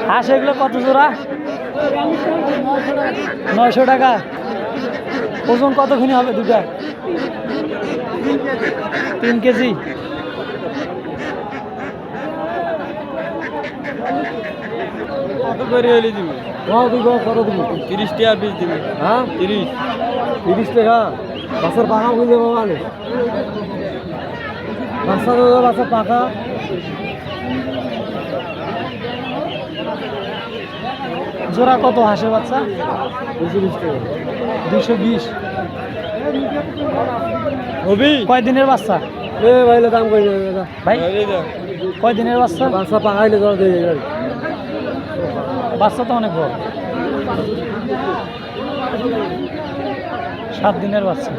হাঁস এগুলো কত জোড়া? 900 টাকা। ওজন কতখানি হবে দুটা? 3 কেজি। কত করে হলে দিবি? কত দিবি? 30 টাকা পিস দিবি। হ্যাঁ 30 টাকা। বাসার পাখা বুঝে বাবা বাসার পাখা জোড়া কত হাঁসের বাচ্চা? 220 টাকা। 220 হবি? কয় দিনের বাচ্চা? ভাইলে দাম কই ভাই কয় দিনের বাচ্চা? বাচ্চা পাকাইলে ধর দিয়ে যাবে। বাচ্চা তো অনেক বড়। 7 দিনের বাচ্চা।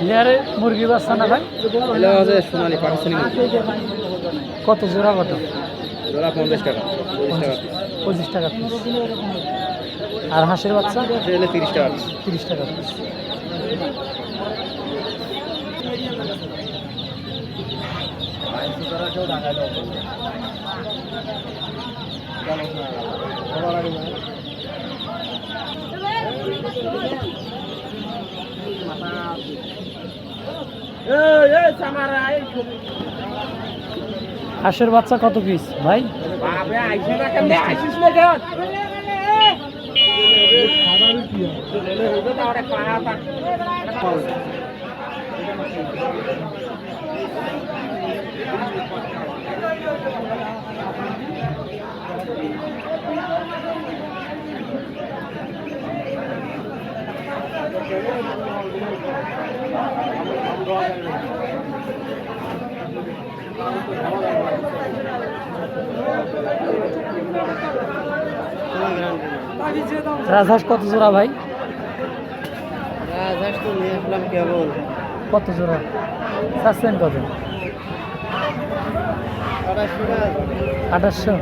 লেয়ারে মুরগি বাচ্চা না ভাই? সোনালি পাকিস্তানি কত জোড়া কত? জোড়া 50 টাকা। 25 টাকা পিস। আর হাঁসের বাচ্চা? 30 টাকা। 30 টাকা পিস। হাঁসের বাচ্চা কত পিস ভাই? রাজহাঁস কত জোড়া ভাই? রাজহাঁস তো নিয়ে আসলাম কেবল। কত জোড়া চাচ্ছেন কত? 2800।